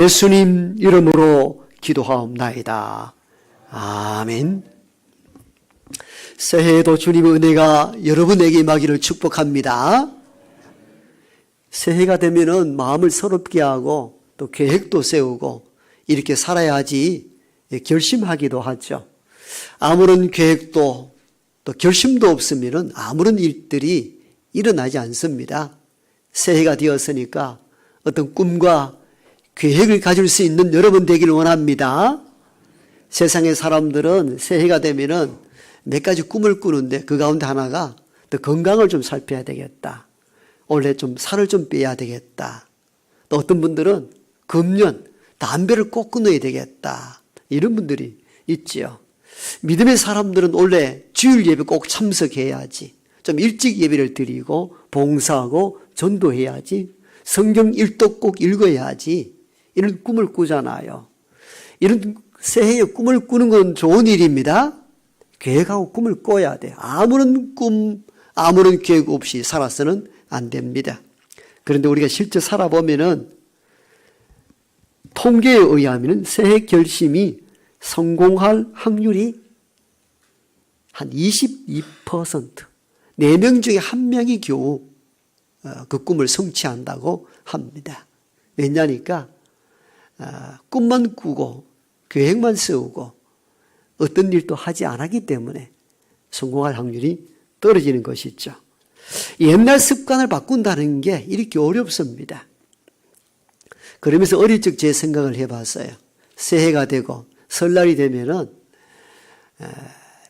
예수님 이름으로 기도하옵나이다. 아멘. 새해에도 주님의 은혜가 여러분에게 임하기를 축복합니다. 새해가 되면은 마음을 새롭게 하고 또 계획도 세우고 이렇게 살아야지 결심하기도 하죠. 아무런 계획도 또 결심도 없으면은 아무런 일들이 일어나지 않습니다. 새해가 되었으니까 어떤 꿈과 계획을 가질 수 있는 여러분 되기를 원합니다. 세상의 사람들은 새해가 되면은 몇 가지 꿈을 꾸는데 그 가운데 하나가 또 건강을 좀 살펴야 되겠다. 올해 좀 살을 좀 빼야 되겠다. 또 어떤 분들은 금년 담배를 꼭 끊어야 되겠다. 이런 분들이 있지요. 믿음의 사람들은 원래 주일 예배 꼭 참석해야지. 좀 일찍 예배를 드리고 봉사하고 전도해야지. 성경 일독 꼭 읽어야지. 이런 꿈을 꾸잖아요. 이런 새해에 꿈을 꾸는 건 좋은 일입니다. 계획하고 꿈을 꿔야 돼. 아무런 꿈, 아무런 계획 없이 살아서는 안 됩니다. 그런데 우리가 실제 살아보면은 통계에 의하면 새해 결심이 성공할 확률이 한 22%, 4명 중에 1명이 겨우 그 꿈을 성취한다고 합니다. 왜냐니까 꿈만 꾸고 계획만 세우고 어떤 일도 하지 않았기 때문에 성공할 확률이 떨어지는 것이죠. 옛날 습관을 바꾼다는 게 이렇게 어렵습니다. 그러면서 어릴 적 제 생각을 해봤어요. 새해가 되고 설날이 되면은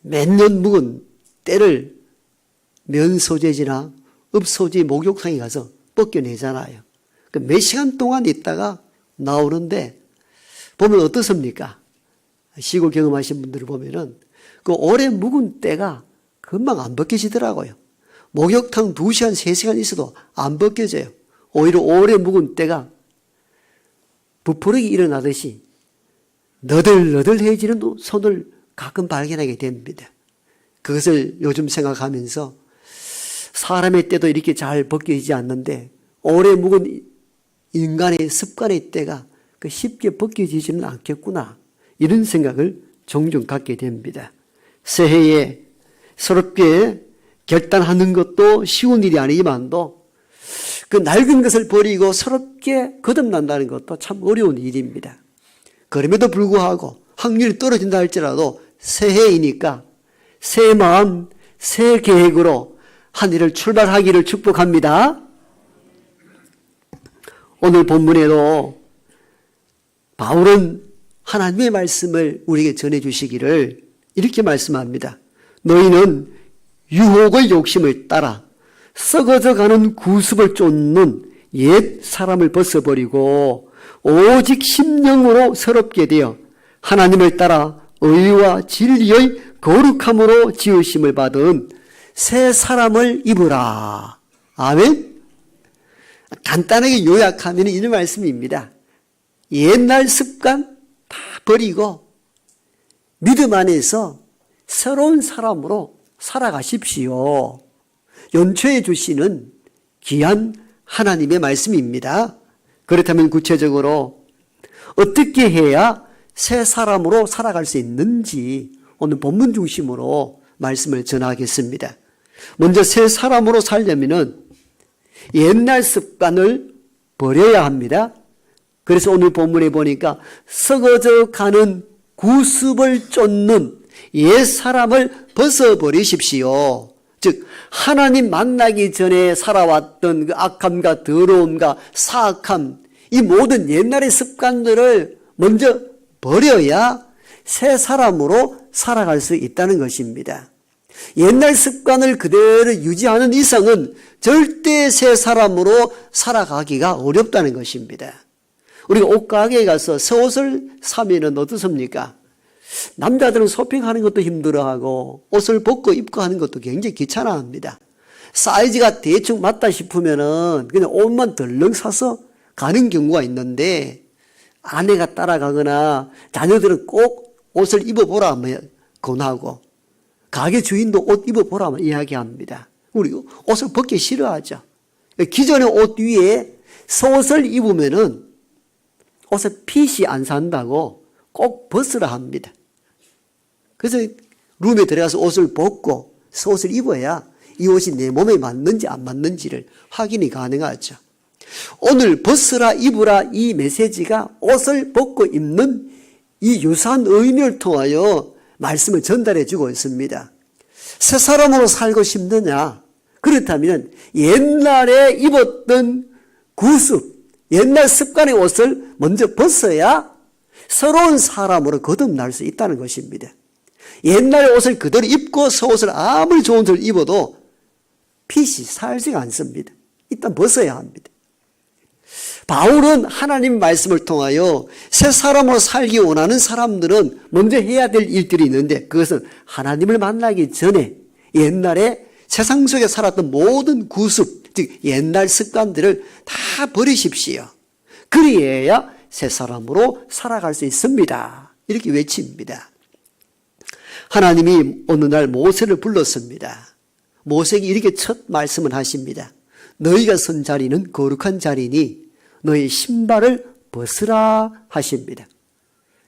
몇 년 묵은 때를 면 소재지나 읍 소재 목욕탕에 가서 벗겨내잖아요. 몇 시간 동안 있다가 나오는데 보면 어떻습니까? 시골 경험하신 분들을 보면은 그 오래 묵은 때가 금방 안 벗겨지더라고요. 목욕탕 2시간, 3시간 있어도 안 벗겨져요. 오히려 오래 묵은 때가 부풀어기 일어나듯이 너덜너덜해지는 손을 가끔 발견하게 됩니다. 그것을 요즘 생각하면서 사람의 때도 이렇게 잘 벗겨지지 않는데 오래 묵은 인간의 습관의 때가 쉽게 벗겨지지는 않겠구나. 이런 생각을 종종 갖게 됩니다. 새해에 새롭게 결단하는 것도 쉬운 일이 아니지만도 그 낡은 것을 버리고 새롭게 거듭난다는 것도 참 어려운 일입니다. 그럼에도 불구하고 확률이 떨어진다 할지라도 새해이니까 새 마음, 새 계획으로 한 해를 출발하기를 축복합니다. 오늘 본문에도 바울은 하나님의 말씀을 우리에게 전해주시기를 이렇게 말씀합니다. 너희는 유혹의 욕심을 따라 썩어져가는 구습을 쫓는 옛 사람을 벗어버리고 오직 심령으로 새롭게 되어 하나님을 따라 의와 진리의 거룩함으로 지으심을 받은 새 사람을 입으라. 아멘. 간단하게 요약하면 이런 말씀입니다. 옛날 습관 다 버리고 믿음 안에서 새로운 사람으로 살아가십시오. 연초에 주시는 귀한 하나님의 말씀입니다. 그렇다면 구체적으로 어떻게 해야 새 사람으로 살아갈 수 있는지 오늘 본문 중심으로 말씀을 전하겠습니다. 먼저 새 사람으로 살려면은 옛날 습관을 버려야 합니다. 그래서 오늘 본문에 보니까 썩어져 가는 구습을 쫓는 옛 사람을 벗어버리십시오. 즉 하나님 만나기 전에 살아왔던 그 악함과 더러움과 사악함, 이 모든 옛날의 습관들을 먼저 버려야 새 사람으로 살아갈 수 있다는 것입니다. 옛날 습관을 그대로 유지하는 이상은 절대 새 사람으로 살아가기가 어렵다는 것입니다. 우리가 옷가게에 가서 새 옷을 사면은 어떻습니까? 남자들은 쇼핑하는 것도 힘들어하고 옷을 벗고 입고 하는 것도 굉장히 귀찮아합니다. 사이즈가 대충 맞다 싶으면은 그냥 옷만 덜렁 사서 가는 경우가 있는데 아내가 따라가거나 자녀들은 꼭 옷을 입어보라 하면 권하고 가게 주인도 옷 입어보라 하면 이야기합니다. 우리 옷을 벗기 싫어하죠. 기존의 옷 위에 새 옷을 입으면은 옷에 핏이 안 산다고 꼭 벗으라 합니다. 그래서 룸에 들어가서 옷을 벗고 옷을 입어야 이 옷이 내 몸에 맞는지 안 맞는지를 확인이 가능하죠. 오늘 벗으라 입으라 이 메시지가 옷을 벗고 입는 이 유사한 의미를 통하여 말씀을 전달해 주고 있습니다. 새 사람으로 살고 싶느냐? 그렇다면 옛날에 입었던 구습, 옛날 습관의 옷을 먼저 벗어야 새로운 사람으로 거듭날 수 있다는 것입니다. 옛날 옷을 그대로 입고 새 옷을 아무리 좋은 옷을 입어도 핏이 살지가 않습니다. 일단 벗어야 합니다. 바울은 하나님 말씀을 통하여 새 사람으로 살기 원하는 사람들은 먼저 해야 될 일들이 있는데 그것은 하나님을 만나기 전에 옛날에 세상 속에 살았던 모든 구습, 즉 옛날 습관들을 다 버리십시오. 그리해야 새 사람으로 살아갈 수 있습니다. 이렇게 외칩니다. 하나님이 어느 날 모세를 불렀습니다. 모세에게 이렇게 첫 말씀을 하십니다. 너희가 선 자리는 거룩한 자리니 너희 신발을 벗으라 하십니다.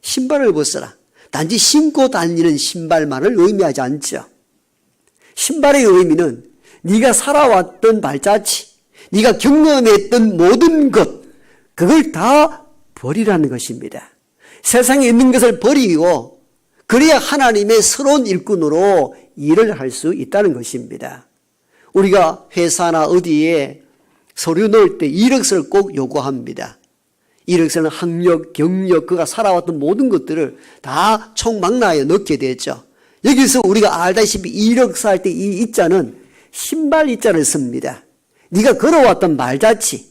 신발을 벗으라. 단지 신고 다니는 신발만을 의미하지 않죠. 신발의 의미는 네가 살아왔던 발자취, 네가 경험했던 모든 것, 그걸 다 버리라는 것입니다. 세상에 있는 것을 버리고 그래야 하나님의 새로운 일꾼으로 일을 할 수 있다는 것입니다. 우리가 회사나 어디에 서류 넣을 때 이력서를 꼭 요구합니다. 이력서는 학력, 경력, 그가 살아왔던 모든 것들을 다 총망라하여 넣게 되죠. 여기서 우리가 알다시피 이력서 할 때 이 이자는 신발 이자를 씁니다. 네가 걸어왔던 말자취,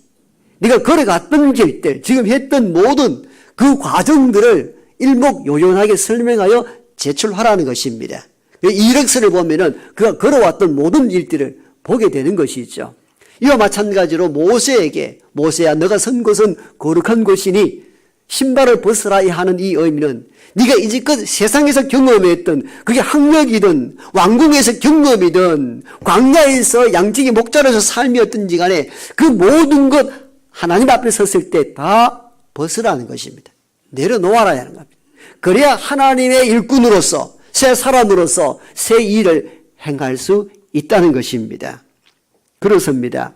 네가 걸어갔던 길들, 지금 했던 모든 그 과정들을 일목요연하게 설명하여 제출하라는 것입니다. 이력서를 보면은 그가 걸어왔던 모든 일들을 보게 되는 것이죠. 이와 마찬가지로 모세에게 모세야 너가 선 곳은 거룩한 곳이니 신발을 벗으라 하는 이 의미는 네가 이제껏 세상에서 경험했던 그게 학력이든 왕궁에서 경험이든 광야에서 양치기 목자로서 삶이었든지 간에 그 모든 것 하나님 앞에 섰을 때 다 벗으라는 것입니다. 내려놓아라 하는 겁니다. 그래야 하나님의 일꾼으로서 새 사람으로서 새 일을 행할 수 있다는 것입니다. 그렇습니다.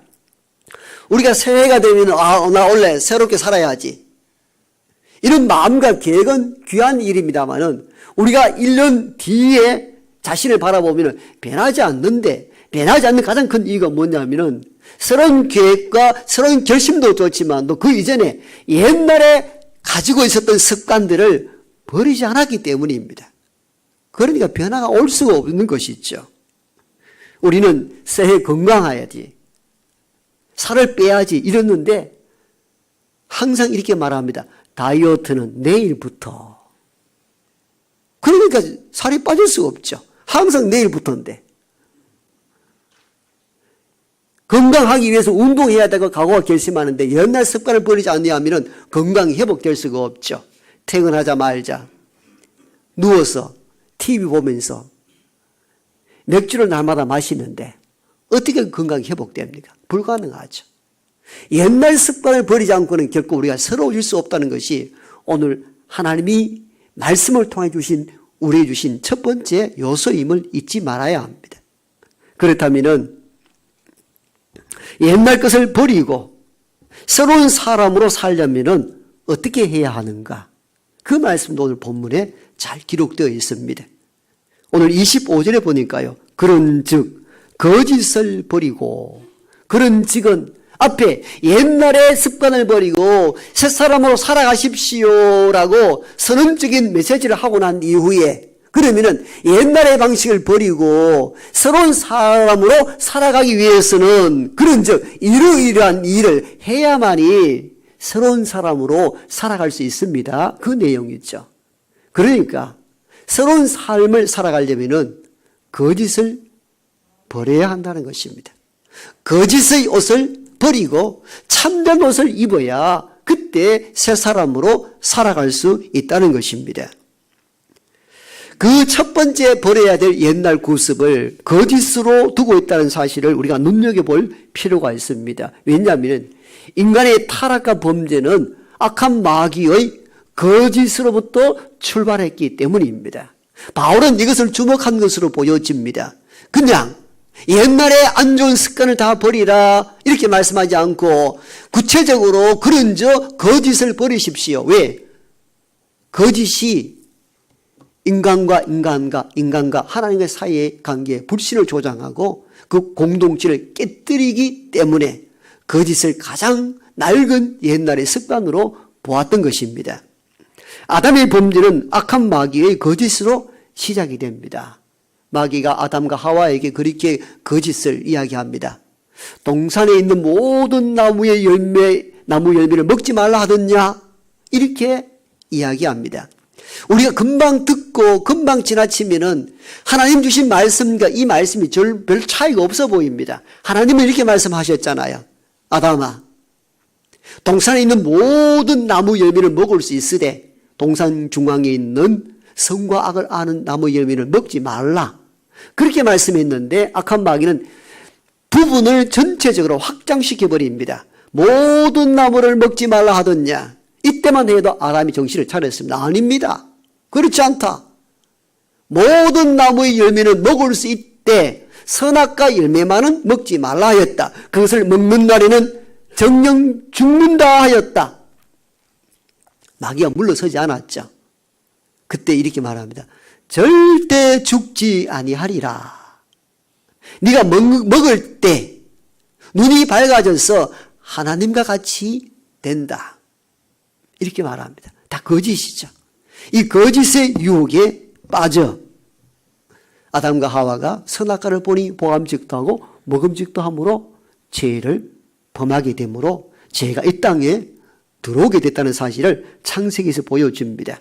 우리가 새해가 되면 나 원래 새롭게 살아야지. 이런 마음과 계획은 귀한 일입니다만은 우리가 1년 뒤에 자신을 바라보면 변하지 않는데 변하지 않는 가장 큰 이유가 뭐냐면은 새로운 계획과 새로운 결심도 좋지만 또 그 이전에 옛날에 가지고 있었던 습관들을 버리지 않았기 때문입니다. 그러니까 변화가 올 수가 없는 것이죠. 우리는 새해 건강해야지, 살을 빼야지 이랬는데 항상 이렇게 말합니다. 다이어트는 내일부터. 그러니까 살이 빠질 수가 없죠. 항상 내일부터인데. 건강하기 위해서 운동해야 되고 각오가 결심하는데 옛날 습관을 버리지 않으면 건강이 회복될 수가 없죠. 퇴근하자마자 누워서 TV 보면서 맥주를 날마다 마시는데 어떻게 건강이 회복됩니까? 불가능하죠. 옛날 습관을 버리지 않고는 결코 우리가 새로워질 수 없다는 것이 오늘 하나님이 말씀을 통해 우리에게 주신 첫 번째 요소임을 잊지 말아야 합니다. 그렇다면 옛날 것을 버리고 새로운 사람으로 살려면 어떻게 해야 하는가? 그 말씀도 오늘 본문에 잘 기록되어 있습니다. 오늘 25절에 보니까요. 그런즉 거짓을 버리고, 그런즉은 앞에 옛날의 습관을 버리고 새 사람으로 살아가십시오라고 선언적인 메시지를 하고 난 이후에 그러면은 옛날의 방식을 버리고 새로운 사람으로 살아가기 위해서는 그런즉 이러이러한 일을 해야만이 새로운 사람으로 살아갈 수 있습니다. 그 내용이죠. 그러니까 새로운 삶을 살아가려면은 거짓을 버려야 한다는 것입니다. 거짓의 옷을 버리고 참된 옷을 입어야 그때 새 사람으로 살아갈 수 있다는 것입니다. 그 첫 번째 버려야 될 옛날 구습을 거짓으로 두고 있다는 사실을 우리가 눈여겨볼 필요가 있습니다. 왜냐하면 인간의 타락과 범죄는 악한 마귀의 거짓으로부터 출발했기 때문입니다. 바울은 이것을 주목한 것으로 보여집니다. 그냥 옛날에 안 좋은 습관을 다 버리라 이렇게 말씀하지 않고 구체적으로 그런저 거짓을 버리십시오. 왜? 거짓이 인간과 하나님의 사이의 관계에 불신을 조장하고 그 공동체를 깨뜨리기 때문에 거짓을 가장 낡은 옛날의 습관으로 보았던 것입니다. 아담의 범죄는 악한 마귀의 거짓으로 시작이 됩니다. 마귀가 아담과 하와에게 그렇게 거짓을 이야기합니다. 동산에 있는 모든 나무 열매를 먹지 말라 하더냐? 이렇게 이야기합니다. 우리가 금방 듣고 금방 지나치면은 하나님 주신 말씀과 이 말씀이 별 차이가 없어 보입니다. 하나님은 이렇게 말씀하셨잖아요. 아담아, 동산에 있는 모든 나무 열매를 먹을 수 있으되 동산 중앙에 있는 선과 악을 아는 나무 열매를 먹지 말라. 그렇게 말씀했는데 악한 마귀는 부분을 전체적으로 확장시켜 버립니다. 모든 나무를 먹지 말라 하더냐. 이때만 해도 아담이 정신을 차렸습니다. 아닙니다. 그렇지 않다. 모든 나무의 열매는 먹을 수 있되 선악과 열매만은 먹지 말라 하였다. 그것을 먹는 날에는 정령 죽는다 하였다. 마귀가 물러서지 않았죠. 그때 이렇게 말합니다. 절대 죽지 아니하리라. 네가 먹을 때 눈이 밝아져서 하나님과 같이 된다. 이렇게 말합니다. 다 거짓이죠. 이 거짓의 유혹에 빠져 아담과 하와가 선악과를 보니 보암직도 하고 먹음직도 함으로 죄를 범하게 되므로 죄가 이 땅에 들어오게 됐다는 사실을 창세기에서 보여줍니다.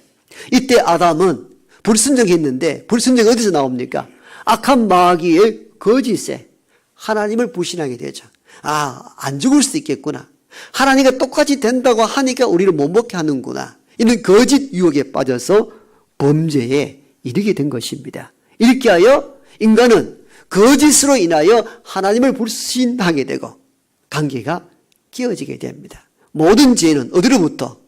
이때 아담은 불순종했는데 불순종이 어디서 나옵니까? 악한 마귀의 거짓에 하나님을 불신하게 되죠. 안 죽을 수도 있겠구나. 하나님과 똑같이 된다고 하니까 우리를 못 먹게 하는구나. 이런 거짓 유혹에 빠져서 범죄에 이르게 된 것입니다. 이렇게 하여 인간은 거짓으로 인하여 하나님을 불신하게 되고 관계가 깨어지게 됩니다. 모든 죄는 어디로부터?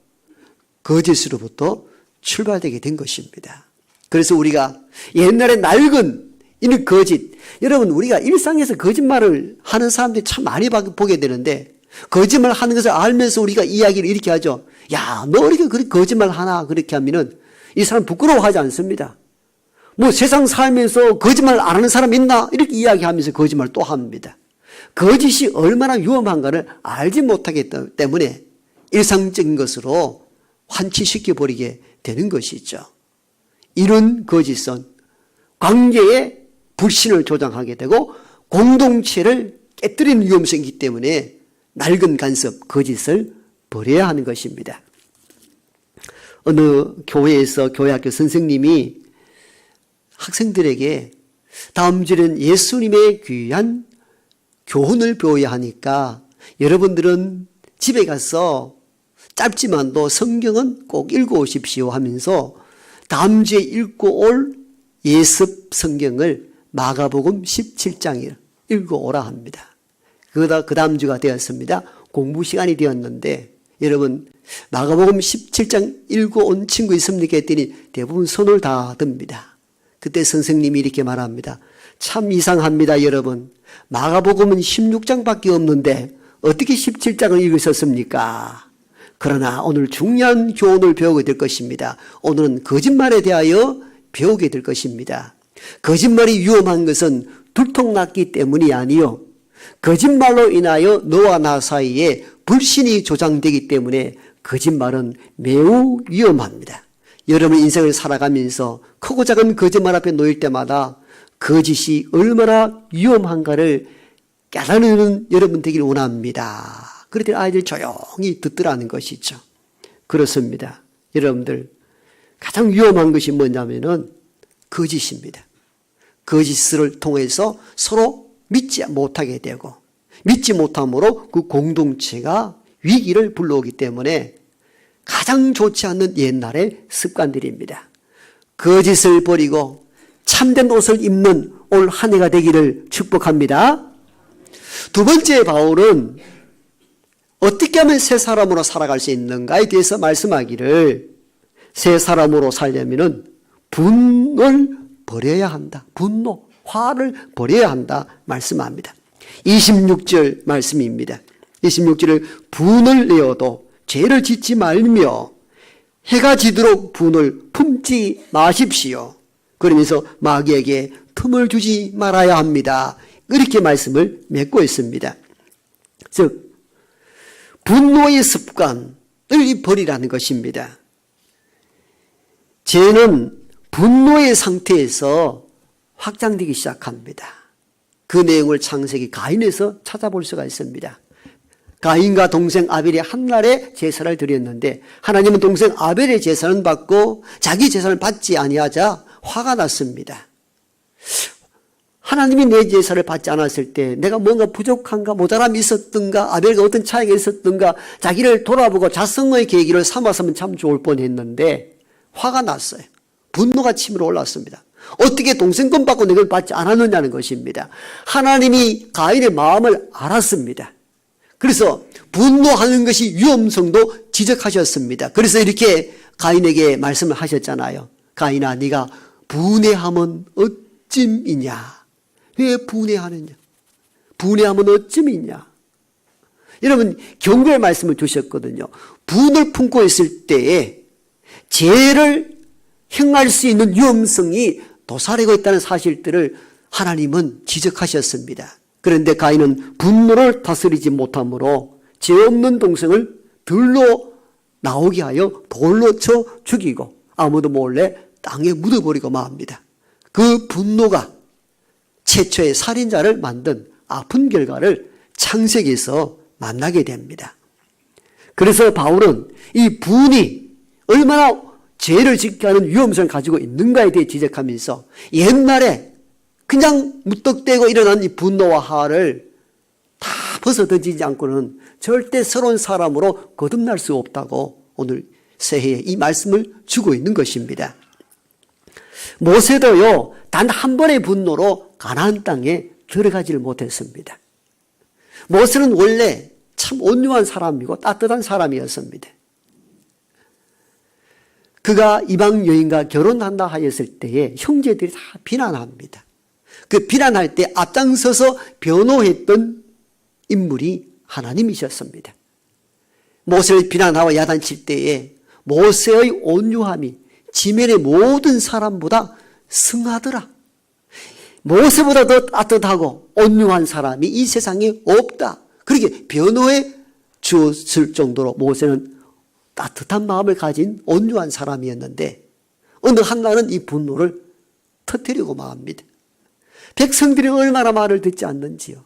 거짓으로부터 출발되게 된 것입니다. 그래서 우리가 옛날에 낡은 이 거짓, 여러분 우리가 일상에서 거짓말을 하는 사람들이 참 많이 보게 되는데 거짓말 하는 것을 알면서 우리가 이야기를 이렇게 하죠. 야, 너 이렇게 거짓말 하나? 그렇게 하면은 이 사람 부끄러워하지 않습니다. 뭐 세상 살면서 거짓말 안 하는 사람 있나? 이렇게 이야기하면서 거짓말 또 합니다. 거짓이 얼마나 위험한가를 알지 못하기 때문에 일상적인 것으로 환치시켜버리게 되는 것이죠. 이런 거짓은 관계에 불신을 조장하게 되고 공동체를 깨뜨리는 위험성이 있기 때문에 낡은 간섭, 거짓을 버려야 하는 것입니다. 어느 교회에서 교회학교 선생님이 학생들에게 다음 주는 예수님의 귀한 교훈을 배워야 하니까 여러분들은 집에 가서 짧지만도 성경은 꼭 읽어오십시오 하면서 다음 주에 읽고 올 예습 성경을 마가복음 17장을 읽어오라 합니다. 그 다음 주가 되었습니다. 공부 시간이 되었는데 여러분 마가복음 17장 읽어온 친구 있습니까? 했더니 대부분 손을 다 듭니다. 그때 선생님이 이렇게 말합니다. 참 이상합니다, 여러분. 마가복음은 16장밖에 없는데 어떻게 17장을 읽으셨습니까? 그러나 오늘 중요한 교훈을 배우게 될 것입니다. 오늘은 거짓말에 대하여 배우게 될 것입니다. 거짓말이 위험한 것은 들통났기 때문이 아니요, 거짓말로 인하여 너와 나 사이에 불신이 조장되기 때문에 거짓말은 매우 위험합니다. 여러분 인생을 살아가면서 크고 작은 거짓말 앞에 놓일 때마다 거짓이 얼마나 위험한가를 깨달는 여러분 되기를 원합니다. 그럴 때 아이들 조용히 듣더라는 것이죠. 그렇습니다. 여러분들 가장 위험한 것이 뭐냐면은 거짓입니다. 거짓을 통해서 서로 믿지 못하게 되고 믿지 못함으로 그 공동체가 위기를 불러오기 때문에 가장 좋지 않는 옛날의 습관들입니다. 거짓을 버리고 참된 옷을 입는 올 한 해가 되기를 축복합니다. 두 번째 바울은 어떻게 하면 새 사람으로 살아갈 수 있는가에 대해서 말씀하기를 새 사람으로 살려면은 분을 버려야 한다. 분노, 화를 버려야 한다 말씀합니다. 26절 말씀입니다. 26절을 분을 내어도 죄를 짓지 말며 해가 지도록 분을 품지 마십시오. 그러면서 마귀에게 틈을 주지 말아야 합니다. 이렇게 말씀을 맺고 있습니다. 즉 분노의 습관을 버리라는 것입니다. 죄는 분노의 상태에서 확장되기 시작합니다. 그 내용을 창세기 가인에서 찾아볼 수가 있습니다. 가인과 동생 아벨이 한날에 제사를 드렸는데 하나님은 동생 아벨의 제사는 받고 자기 제사를 받지 아니하자 화가 났습니다. 하나님이 내 제사를 받지 않았을 때 내가 뭔가 부족한가, 모자람이 있었던가, 아벨과 어떤 차이가 있었던가, 자기를 돌아보고 자성의 계기를 삼았으면 참 좋을 뻔했는데 화가 났어요. 분노가 치밀어 올랐습니다. 어떻게 동생 건 받고 내 걸 받지 않았느냐는 것입니다. 하나님이 가인의 마음을 알았습니다. 그래서 분노하는 것이 위험성도 지적하셨습니다. 그래서 이렇게 가인에게 말씀을 하셨잖아요. 가인아, 네가 분해하면 어찜이냐? 왜 분해하느냐? 분해하면 어찜이냐? 여러분 경고의 말씀을 주셨거든요. 분을 품고 있을 때에 죄를 행할 수 있는 위험성이 도사리고 있다는 사실들을 하나님은 지적하셨습니다. 그런데 가인은 분노를 다스리지 못함으로 죄 없는 동생을 들로 나오게 하여 돌로 쳐 죽이고 아무도 몰래 땅에 묻어버리고 맙니다. 그 분노가 최초의 살인자를 만든 아픈 결과를 창세기에서 만나게 됩니다. 그래서 바울은 이 분이 얼마나 죄를 짓게 하는 위험성을 가지고 있는가에 대해 지적하면서 옛날에 그냥 무턱대고 일어난 이 분노와 화를 다 벗어던지지 않고는 절대 새로운 사람으로 거듭날 수 없다고 오늘 새해에 이 말씀을 주고 있는 것입니다. 모세도요, 단 한 번의 분노로 가나안 땅에 들어가지를 못했습니다. 모세는 원래 참 온유한 사람이고 따뜻한 사람이었습니다. 그가 이방 여인과 결혼한다 하였을 때에 형제들이 다 비난합니다. 그 비난할 때 앞장서서 변호했던 인물이 하나님이셨습니다. 모세를 비난하고 야단칠 때에 모세의 온유함이 지면의 모든 사람보다 승하더라. 모세보다 더 따뜻하고 온유한 사람이 이 세상에 없다. 그렇게 변호해 주었을 정도로 모세는 따뜻한 마음을 가진 온유한 사람이었는데 어느 한날은 이 분노를 터뜨리고 맙니다. 백성들이 얼마나 말을 듣지 않는지요.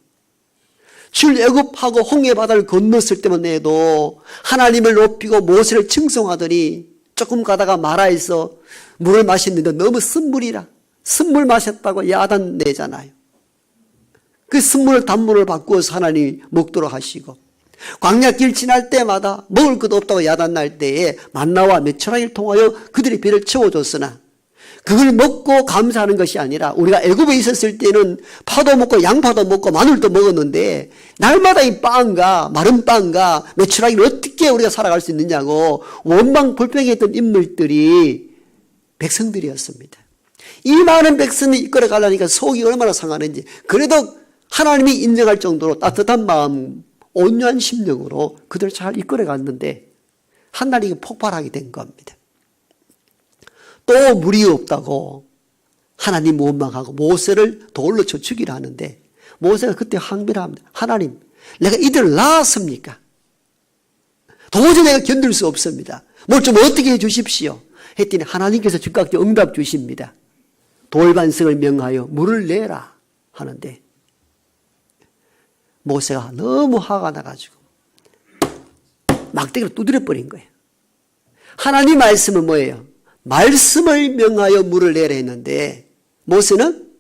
출애굽하고 홍해바다를 건넜을 때만 해도 하나님을 높이고 모세를 칭송하더니 조금 가다가 마라에서 물을 마셨는데 너무 쓴물이라 쓴물 마셨다고 야단 내잖아요. 그 쓴물을 단물을 바꾸어서 하나님이 먹도록 하시고 광야길 지날 때마다 먹을 것도 없다고 야단날 때에 만나와 메추라기를 통하여 그들의 배를 채워줬으나 그걸 먹고 감사하는 것이 아니라 우리가 애굽에 있었을 때는 파도 먹고 양파도 먹고 마늘도 먹었는데 날마다 이 빵과 마른 빵과 메추라기를 어떻게 우리가 살아갈 수 있느냐고 원망불평했던 인물들이 백성들이었습니다. 이 많은 백성을 이끌어 가려니까 속이 얼마나 상하는지 그래도 하나님이 인정할 정도로 따뜻한 마음 온유한 심령으로 그들을 잘 이끌어 갔는데 한날 이게 폭발하게 된 겁니다. 또 물이 없다고 하나님 원망하고 모세를 돌로 쳐 죽이려 하는데 모세가 그때 항변을 합니다. 하나님, 내가 이들을 낳았습니까? 도저히 내가 견딜 수 없습니다. 뭘 좀 어떻게 해 주십시오. 했더니 하나님께서 즉각 응답 주십니다. 돌반석을 명하여 물을 내라 하는데 모세가 너무 화가 나가지고 막대기로 두드려 버린 거예요. 하나님 말씀은 뭐예요? 말씀을 명하여 물을 내라 했는데 모세는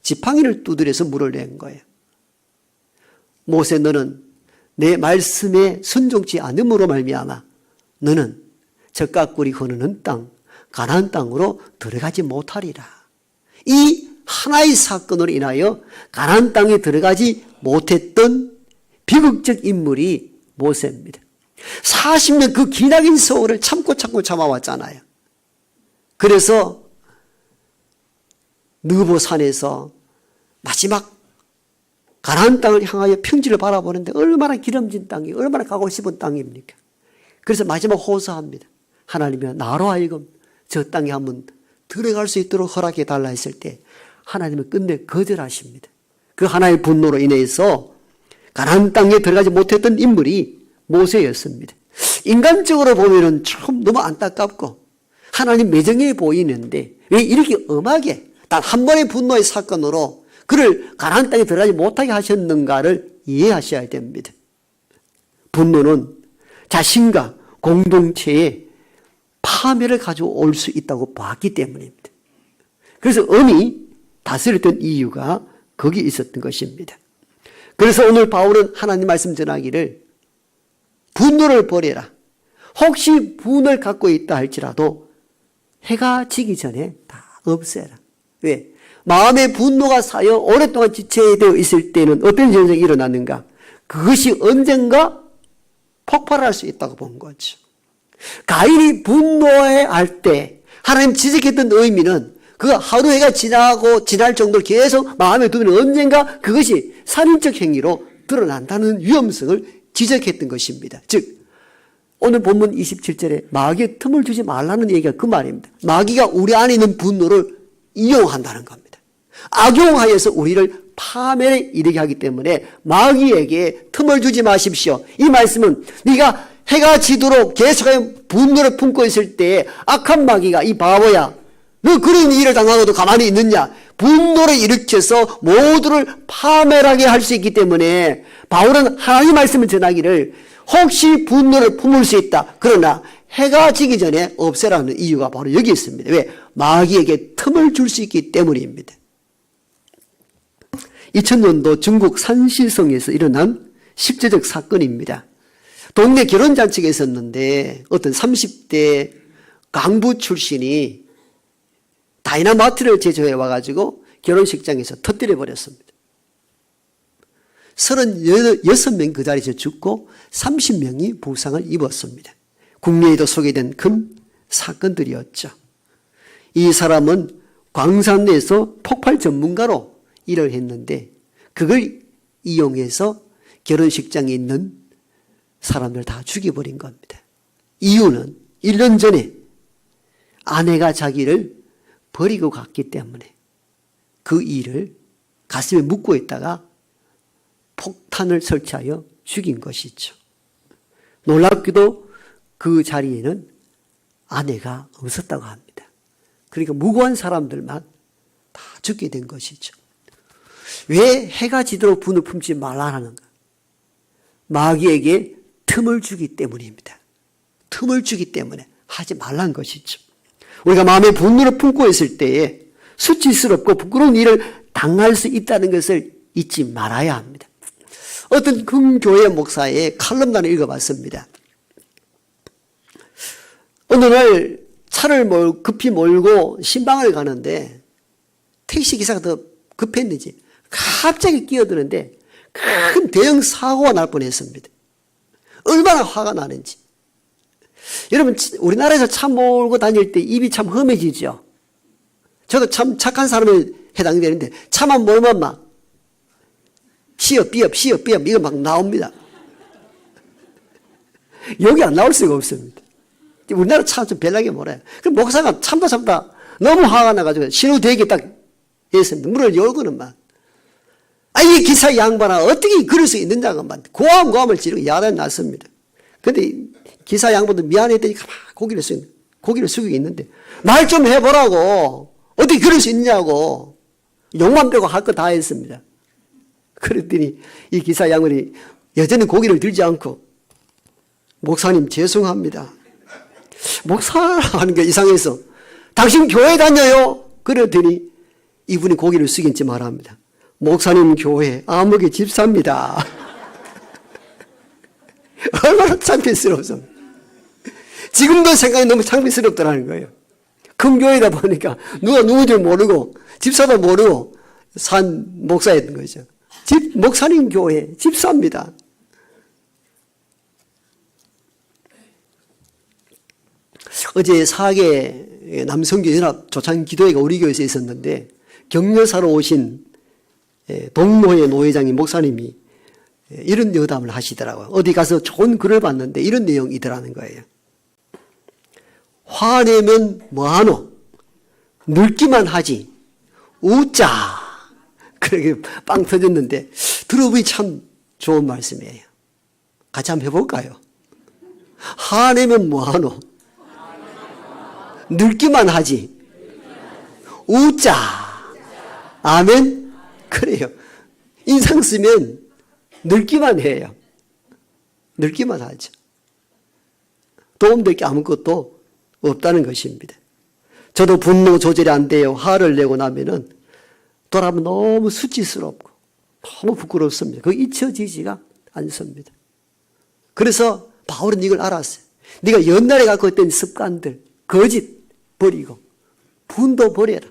지팡이를 두드려서 물을 낸 거예요. 모세, 너는 내 말씀에 순종치 않음으로 말미암아 너는 젖과 꿀이 흐르는 땅 가나안 땅으로 들어가지 못하리라. 이 하나의 사건으로 인하여 가나안 땅에 들어가지 못했던 비극적 인물이 모세입니다. 40년 그 기나긴 세월을 참고 참아왔잖아요. 그래서 느보 산에서 마지막 가나안 땅을 향하여 평지를 바라보는데 얼마나 기름진 땅이, 얼마나 가고 싶은 땅입니까? 그래서 마지막 호소합니다. 하나님이여, 나로 하여금 저 땅에 한번 들어갈 수 있도록 허락해 달라 했을 때 하나님은 끝내 거절하십니다. 그 하나의 분노로 인해서 가나안 땅에 들어가지 못했던 인물이 모세였습니다. 인간적으로 보면은 참 너무 안타깝고 하나님 매정해 보이는데 왜 이렇게 엄하게 단 한 번의 분노의 사건으로 그를 가나안 땅에 들어가지 못하게 하셨는가를 이해하셔야 됩니다. 분노는 자신과 공동체의 파멸을 가져올 수 있다고 봤기 때문입니다. 그래서 엄히 다스렸던 이유가 거기 있었던 것입니다. 그래서 오늘 바울은 하나님 말씀 전하기를 분노를 버려라. 혹시 분을 갖고 있다 할지라도 해가 지기 전에 다 없애라. 왜? 마음의 분노가 쌓여 오랫동안 지체되어 있을 때는 어떤 현상이 일어났는가? 그것이 언젠가 폭발할 수 있다고 본 거죠. 가인이 분노할 때 하나님 지적했던 의미는 그 하루 해가 지날 정도로 계속 마음에 두면 언젠가 그것이 살인적 행위로 드러난다는 위험성을 지적했던 것입니다. 즉 오늘 본문 27절에 마귀에 틈을 주지 말라는 얘기가 그 말입니다. 마귀가 우리 안에 있는 분노를 이용한다는 겁니다. 악용하여서 우리를 파멸에 이르게 하기 때문에 마귀에게 틈을 주지 마십시오. 이 말씀은 네가 해가 지도록 계속하여 분노를 품고 있을 때 악한 마귀가 이 바보야, 너 그런 일을 당하고도 가만히 있느냐, 분노를 일으켜서 모두를 파멸하게 할 수 있기 때문에 바울은 하나님 말씀을 전하기를 혹시 분노를 품을 수 있다. 그러나 해가 지기 전에 없애라는 이유가 바로 여기 있습니다. 왜? 마귀에게 틈을 줄 수 있기 때문입니다. 2000년도 중국 산시성에서 일어난 십제적 사건입니다. 동네 결혼잔치가 있었는데 어떤 30대 강부 출신이 다이나마트를 제조해 와가지고 결혼식장에서 터뜨려 버렸습니다. 36명이 그 자리에서 죽고 30명이 부상을 입었습니다. 국내에도 소개된 큰 사건들이었죠. 이 사람은 광산에서 폭발 전문가로 일을 했는데 그걸 이용해서 결혼식장에 있는 사람들 다 죽여버린 겁니다. 이유는 1년 전에 아내가 자기를 버리고 갔기 때문에 그 일을 가슴에 묻고 있다가 폭탄을 설치하여 죽인 것이죠. 놀랍게도 그 자리에는 아내가 없었다고 합니다. 그러니까 무고한 사람들만 다 죽게 된 것이죠. 왜 해가 지도록 분을 품지 말라는가? 마귀에게 틈을 주기 때문입니다. 틈을 주기 때문에 하지 말라는 것이죠. 우리가 마음의 분노를 품고 있을 때에 수치스럽고 부끄러운 일을 당할 수 있다는 것을 잊지 말아야 합니다. 어떤 큰 교회 목사의 칼럼단을 읽어봤습니다. 어느 날 차를 급히 몰고 신방을 가는데 택시 기사가 더 급했는지 갑자기 끼어드는데 큰 대형 사고가 날 뻔했습니다. 얼마나 화가 나는지. 여러분 우리나라에서 차 몰고 다닐 때 입이 참 험해지죠. 저도 참 착한 사람에 해당이 되는데 차만 몰면 막 시업 비업 이거 막 나옵니다. 여기 안 나올 수가 없습니다. 우리나라 차 좀 별나게 몰아요. 그럼 목사가 참다 너무 화가 나가지고 신호 대기 딱 했습니다. 문을 열고는 막 이 기사 양반아 어떻게 그럴 수 있느냐고 막 고함을 지르고 야단이 났습니다. 그런데 기사 양반도 미안했더니 고기를 숙이고 있는데 말 좀 해보라고 어떻게 그럴 수 있냐고 욕만 빼고 할 거 다 했습니다. 그랬더니 이 기사 양반이 여전히 고기를 들지 않고 목사님 죄송합니다. 목사라는 게 이상해서 당신 교회 다녀요? 그랬더니 이분이 고기를 숙인지 말합니다. 목사님 교회 암흑의 집사입니다. 얼마나 창피스러워서 지금도 생각이 너무 창피스럽더라는 거예요. 큰 교회다 보니까 누가 누군지 모르고 집사도 모르고 산 목사였던 거죠. 목사님 교회 집사입니다. 어제 사계 남성교연합 조창기도회가 우리 교회에서 있었는데 격려사로 오신 동모회 노회장님 목사님이 이런 여담을 하시더라고요. 어디 가서 좋은 글을 봤는데 이런 내용이더라는 거예요. 화내면 뭐하노? 늙기만 하지. 웃자. 그렇게 빵 터졌는데 들어보니 참 좋은 말씀이에요. 같이 한번 해볼까요? 화내면 뭐하노? 늙기만 하지. 웃자. 아멘? 그래요. 인상 쓰면 늙기만 해요. 늙기만 하죠. 도움될 게 아무것도 없다는 것입니다. 저도 분노 조절이 안 돼요. 화를 내고 나면은 돌아보면 너무 수치스럽고 너무 부끄럽습니다. 그거 잊혀지지가 않습니다. 그래서 바울은 이걸 알았어요. 네가 옛날에 갖고 있던 습관들, 거짓 버리고 분도 버려라.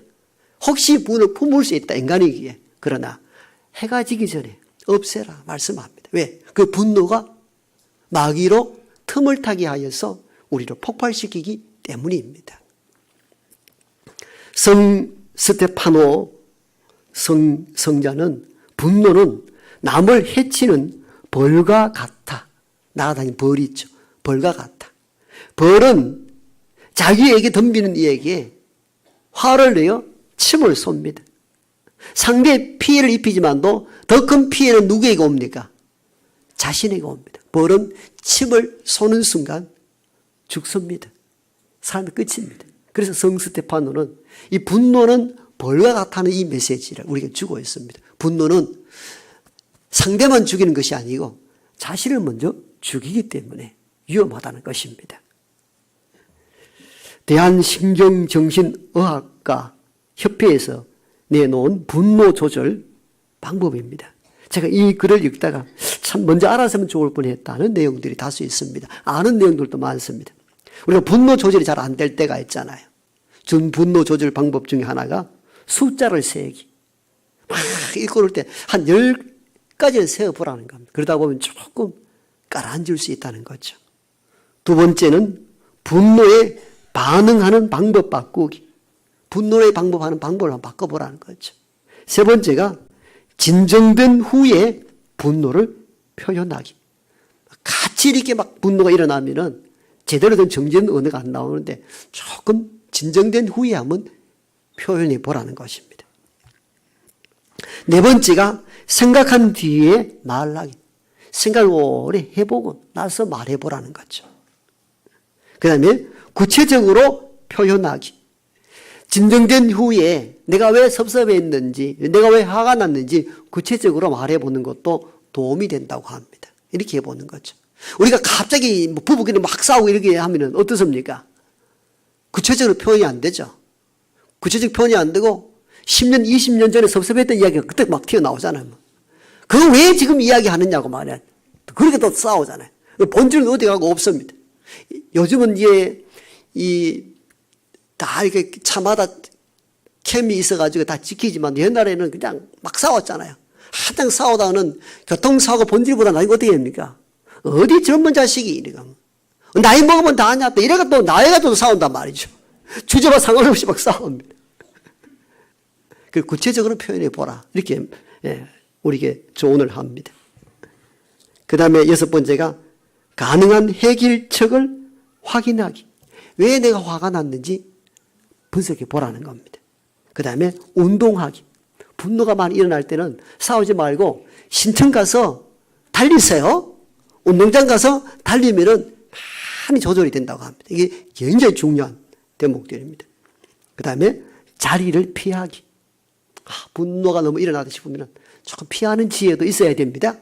혹시 분을 품을 수 있다, 인간이기에. 그러나 해가 지기 전에 없애라 말씀합니다. 왜? 그 분노가 마귀로 틈을 타게 하여서 우리를 폭발시키기 때문입니다. 성 스테파노 성자는 분노는 남을 해치는 벌과 같아. 날아다니는 벌이 있죠. 벌과 같아. 벌은 자기에게 덤비는 이에게 화를 내어 침을 쏩니다. 상대에 피해를 입히지만도 더 큰 피해는 누구에게 옵니까? 자신에게 옵니다. 벌은 침을 쏘는 순간 죽습니다. 삶의 끝입니다. 그래서 성 스테파노는 이 분노는 벌과 같다는 이 메시지를 우리에게 주고 있습니다. 분노는 상대만 죽이는 것이 아니고 자신을 먼저 죽이기 때문에 위험하다는 것입니다. 대한신경정신의학과 협회에서 내놓은 분노 조절 방법입니다. 제가 이 글을 읽다가 참 먼저 알았으면 좋을 뻔했다는 내용들이 다수 있습니다. 아는 내용들도 많습니다. 우리가 분노 조절이 잘 안 될 때가 있잖아요. 분노 조절 방법 중에 하나가 숫자를 세기. 막 읽고 올 때 한 10가지를 세어보라는 겁니다. 그러다 보면 조금 가라앉을 수 있다는 거죠. 두 번째는 분노에 반응하는 방법 바꾸기. 분노에 방법하는 방법을 한번 바꿔보라는 거죠. 세 번째가 진정된 후에 분노를 표현하기. 같이 이렇게 막 분노가 일어나면은 제대로 된 정제된 언어가 안 나오는데 조금 진정된 후에 한번 표현해 보라는 것입니다. 네 번째가 생각한 뒤에 말하기. 생각을 오래 해보고 나서 말해보라는 거죠. 그 다음에 구체적으로 표현하기. 진정된 후에 내가 왜 섭섭했는지, 내가 왜 화가 났는지 구체적으로 말해보는 것도 도움이 된다고 합니다. 이렇게 해보는 거죠. 우리가 갑자기 부부끼리 막 싸우고 이렇게 하면 어떻습니까? 구체적으로 표현이 안 되죠. 구체적 표현이 안 되고 10년, 20년 전에 섭섭했던 이야기가 그때 막 튀어나오잖아요. 그거 왜 지금 이야기하느냐고 말이야. 그렇게 또 싸우잖아요. 본질은 어디 가고 없습니다. 요즘은 이제 다 이렇게 차마다 캠이 있어가지고 다 지키지만 옛날에는 그냥 막 싸웠잖아요. 한창 싸우다가는 교통사고 본질보다 나이가 어떻게 됩니까? 어디 젊은 자식이 이래가. 나이 먹으면 다 하냐. 또 이래가 또 나이가 또 싸운단 말이죠. 주제와 상관없이 막 싸웁니다. 그 구체적으로 표현해 보라. 이렇게 우리에게 조언을 합니다. 그 다음에 여섯 번째가 가능한 해결책을 확인하기. 왜 내가 화가 났는지 분석해 보라는 겁니다. 그 다음에 운동하기. 분노가 많이 일어날 때는 싸우지 말고 신청 가서 달리세요. 운동장 가서 달리면은 많이 조절이 된다고 합니다. 이게 굉장히 중요한 대목들입니다. 그 다음에 자리를 피하기. 분노가 너무 일어나다 싶으면 조금 피하는 지혜도 있어야 됩니다.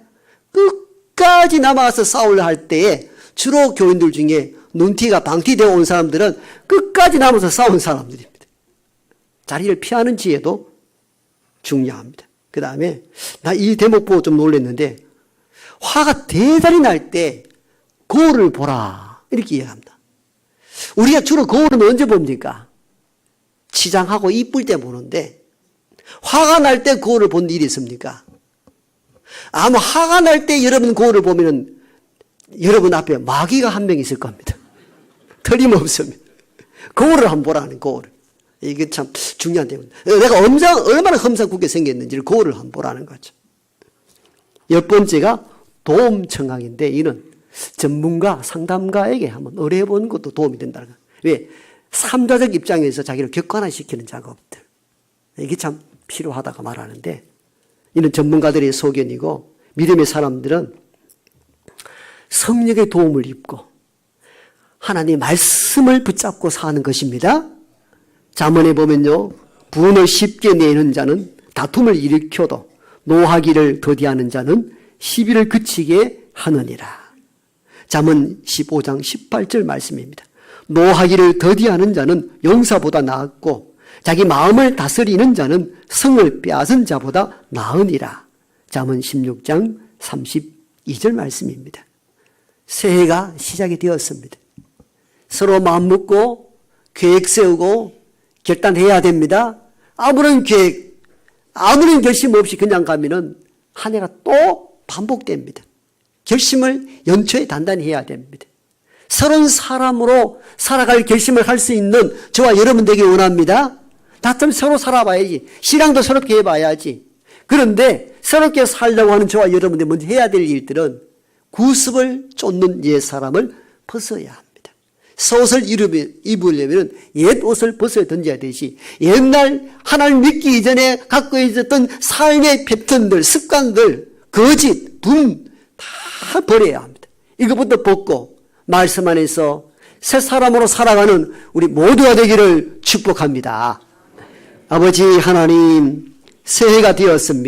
끝까지 남아서 싸우려 할 때에 주로 교인들 중에 눈티가 방티되어 온 사람들은 끝까지 남아서 싸운 사람들입니다. 자리를 피하는 지혜도 중요합니다. 그 다음에 나 이 대목 보고 좀 놀랐는데 화가 대단히 날 때 거울을 보라 이렇게 이야기합니다. 우리가 주로 거울은 언제 봅니까? 치장하고 이쁠 때 보는데 화가 날 때 거울을 본 일이 있습니까? 아마 화가 날 때 여러분 거울을 보면은 여러분 앞에 마귀가 한 명 있을 겁니다. 틀림없습니다. 거울을 한번 보라는 거울. 이게 참 중요한 내용. 내가 얼마나 험상궂게 생겼는지를 거울을 한번 보라는 거죠. 10번째가 도움 청각인데 이는 전문가, 상담가에게 한번 의뢰해보는 것도 도움이 된다는 거예요. 왜? 3자적 입장에서 자기를 객관화시키는 작업들. 이게 참 필요하다고 말하는데 이는 전문가들의 소견이고 믿음의 사람들은 성령의 도움을 입고 하나님의 말씀을 붙잡고 사는 것입니다. 잠언에 보면요. 분을 쉽게 내는 자는 다툼을 일으켜도 노하기를 더디하는 자는 시비를 그치게 하느니라. 잠언 15장 18절 말씀입니다. 노하기를 더디하는 자는 용사보다 나았고 자기 마음을 다스리는 자는 성을 빼앗은 자보다 나으니라. 잠언 16장 32절 말씀입니다. 새해가 시작이 되었습니다. 서로 마음 먹고 계획 세우고 결단해야 됩니다. 아무런 계획, 아무런 결심 없이 그냥 가면은 한 해가 또 반복됩니다. 결심을 연초에 단단히 해야 됩니다. 서른 사람으로 살아갈 결심을 할 수 있는 저와 여러분 되기 원합니다. 다툼 서로 살아봐야지. 신앙도 서럽게 해봐야지. 그런데 서럽게 살려고 하는 저와 여러분들 먼저 해야 될 일들은 구습을 쫓는 옛 사람을 벗어야 합니다. 솥을 입으려면 옛 옷을 벗어 던져야 되지. 옛날 하나님 믿기 이전에 갖고 있었던 삶의 패턴들, 습관들, 거짓, 다 버려야 합니다. 이것부터 벗고 말씀 안에서 새 사람으로 살아가는 우리 모두가 되기를 축복합니다. 아버지 하나님, 새해가 되었습니다.